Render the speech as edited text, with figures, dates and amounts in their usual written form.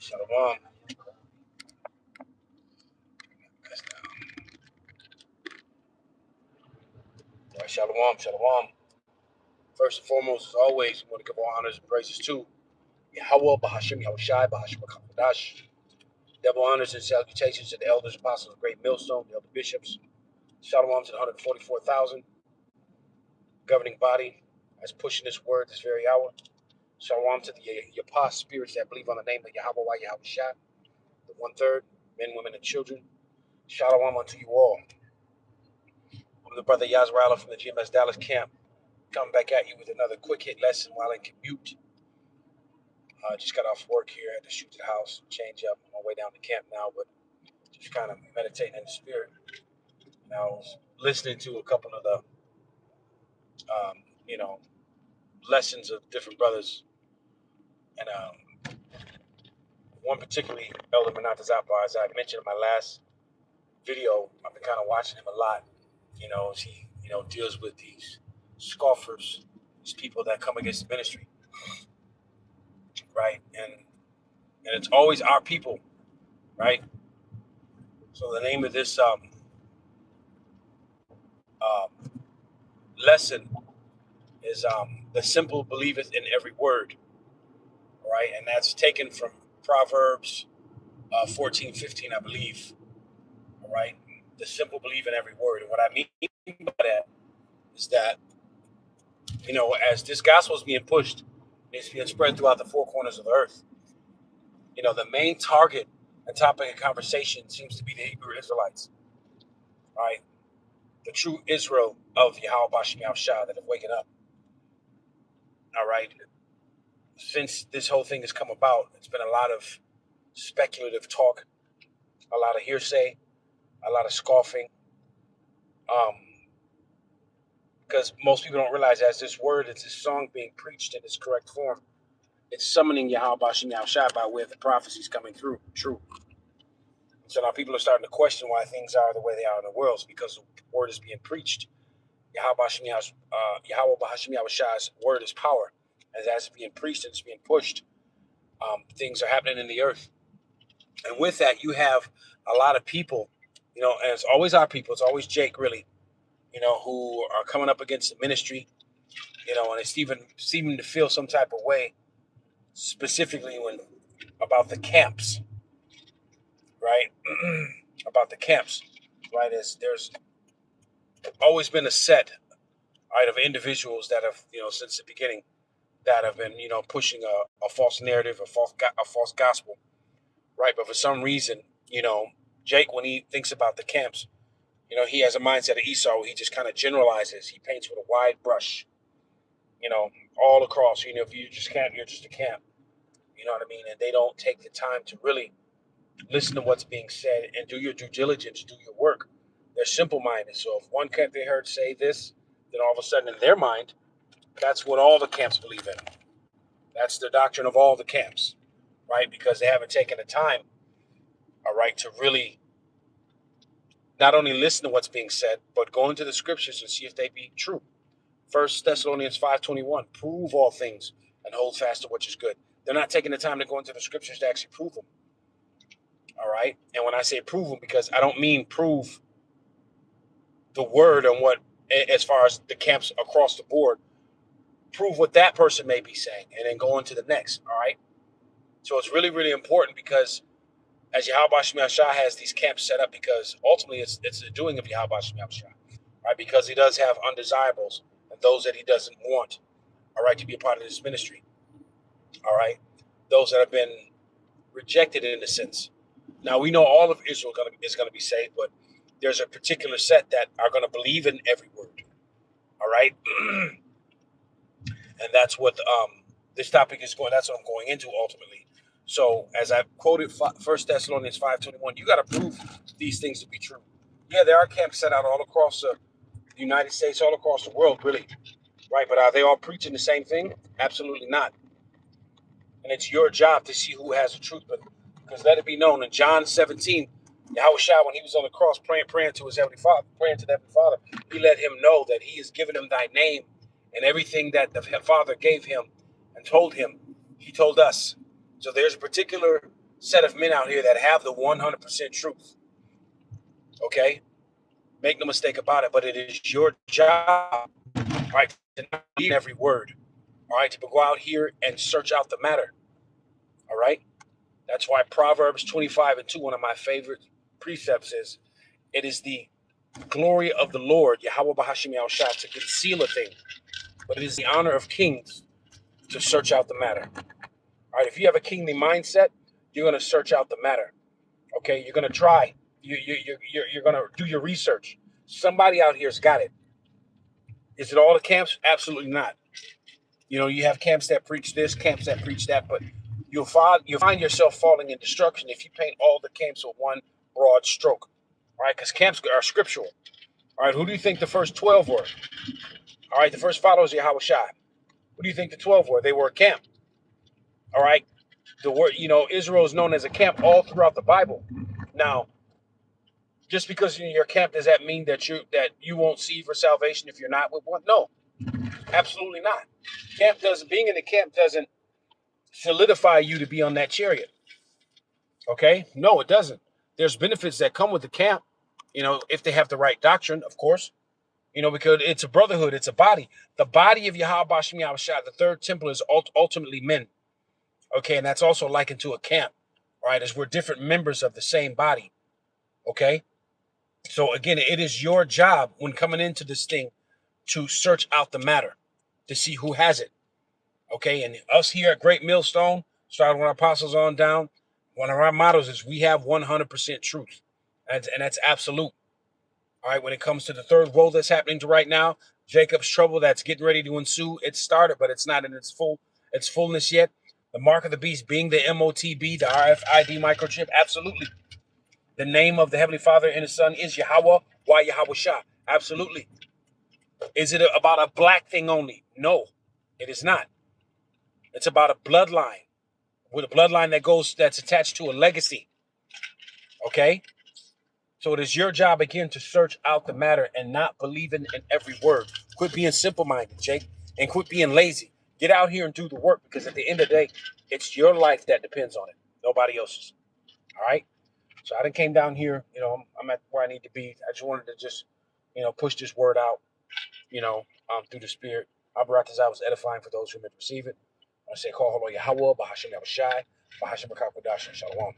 Shalom. That's down. All right, shalom, shalom. First and foremost, as always, we want to give all honors and praises to Yahweh, Bahashim, Yahushai, Bahashim, HaKadosh. Double honors and salutations to the elders, apostles, of Great Millstone, the elder bishops. Shalom to the 144,000 governing body that's pushing this word this very hour. Shalom to the Yapah spirits that believe on the name of Yahweh, Yahushai, the one-third, men, women, and children. Shalom unto you all. I'm the brother Yazraela from the GMS Dallas camp. Coming back at you with another quick hit lesson while in commute. Just got off work here. Had to shoot to the house, change up on my way down to camp now, but just kind of meditating in the spirit. And I was listening to a couple of the, lessons of different brothers. And one particularly, Elder Menata Zappa, as I mentioned in my last video, I've been kind of watching him a lot. As he, deals with these scoffers, these people that come against the ministry, right? And it's always our people, right? So the name of this lesson is the simple believeth in every word, right? And that's taken from Proverbs 14:15, I believe, all right? The simple believe in every word. And what I mean by that is that, as this gospel is being pushed, it's being spread throughout the four corners of the earth. The main target and topic of conversation seems to be the Hebrew Israelites, right? The true Israel of Yahweh Bashim Yahushua that have waken up, all right? Since this whole thing has come about, it's been a lot of speculative talk, a lot of hearsay, a lot of scoffing, because most people don't realize as this word, it's this song being preached in its correct form. It's summoning Yahweh Bashim Yahushua by way of the prophecies coming through, true. So now people are starting to question why things are the way they are in the world. It's because the word is being preached. Yahweh Bashim Yahushua's word is power. As it's being preached and it's being pushed, things are happening in the earth. And with that, you have a lot of people, and it's always our people. It's always Jake, really, who are coming up against the ministry, and it's even seeming to feel some type of way, specifically about the camps, right? About the camps, right? As there's always been a set, right, of individuals that have, since the beginning, that have been, pushing a false narrative, a false gospel, right? But for some reason, Jake, when he thinks about the camps, he has a mindset of Esau. He just kind of generalizes. He paints with a wide brush, all across. If you just camp, you're just a camp. You know what I mean? And they don't take the time to really listen to what's being said and do your due diligence, do your work. They're simple-minded. So if one camp they heard say this, then all of a sudden in their mind, that's what all the camps believe in. That's the doctrine of all the camps, right? Because they haven't taken the time, all right, to really not only listen to what's being said, but go into the scriptures and see if they be true. 1 Thessalonians 5:21, prove all things and hold fast to what is good. They're not taking the time to go into the scriptures to actually prove them. All right. And when I say prove them, because I don't mean prove the word on what, as far as the camps across the board, prove what that person may be saying and then go into the next. All right. So it's really, really important because as Yahweh Bashim Yahushua has these camps set up, because ultimately it's the doing of Yahweh Bashim Yahushua, right? Because he does have undesirables and those that he doesn't want, all right, to be a part of this ministry. All right. Those that have been rejected in a sense. Now we know all of Israel is going to be saved, but there's a particular set that are going to believe in every word. All right. And that's what this topic is going. That's what I'm going into ultimately. So as I quoted 1 Thessalonians 5:21, you got to prove these things to be true. Yeah, there are camps set out all across the United States, all across the world, really, right? But are they all preaching the same thing? Absolutely not. And it's your job to see who has the truth. But because let it be known in John 17, Yahushua, when he was on the cross praying to his heavenly Father, praying to the heavenly Father, he let him know that he has given him thy name, and everything that the Father gave him and told him, he told us. So there's a particular set of men out here that have the 100% truth. Okay? Make no mistake about it, but it is your job, right, to not believe every word, all right, to go out here and search out the matter, all right? That's why Proverbs 25:2, one of my favorite precepts, is it is the glory of the Lord, Yahweh Bahashim Yahushua, to conceal a thing, but it is the honor of kings to search out the matter. All right, if you have a kingly mindset, you're going to search out the matter. Okay, you're going to try. You're going to do your research. Somebody out here's got it. Is it all the camps? Absolutely not. You know, you have camps that preach this, camps that preach that, but you'll find yourself falling in destruction if you paint all the camps with one broad stroke. All right, because camps are scriptural. All right, who do you think the first 12 were? All right, the first followers of Yahweh Shai. Who do you think the 12 were? They were a camp. All right, the word, Israel is known as a camp all throughout the Bible. Now, just because you're a camp, does that mean that you won't see for salvation if you're not with one? No, absolutely not. Being in the camp doesn't solidify you to be on that chariot. Okay? No, it doesn't. There's benefits that come with the camp, if they have the right doctrine, of course. Because it's a brotherhood, it's a body. The body of Yahweh Bashim Yahushua, the third temple, is ultimately men. Okay, and that's also likened to a camp, right? As we're different members of the same body. Okay? So again, it is your job when coming into this thing to search out the matter, to see who has it. Okay, and us here at Great Millstone, starting with our apostles on down, one of our mottos is we have 100% truth. And that's absolute. All right, when it comes to the third woe that's happening to right now, Jacob's trouble that's getting ready to ensue, it started, but it's not in its fullness yet. The mark of the beast being the MOTB, the RFID microchip, absolutely. The name of the Heavenly Father and His Son is Yahweh, why Yahweh Shah? Absolutely. Is it about a black thing only? No, it is not. It's about a bloodline, with a bloodline that's attached to a legacy. Okay? So it is your job again to search out the matter and not believing in every word. Quit being simple-minded, Jake, and quit being lazy. Get out here and do the work, because at the end of the day, it's your life that depends on it, nobody else's. All right? So I done came down here, I'm at where I need to be. I just wanted to push this word out, through the spirit. Abarat as I was edifying for those who may receive it. I say, call Yahweh, Bahashim Yahushai, Bahashim Bakakwadash, Shalom.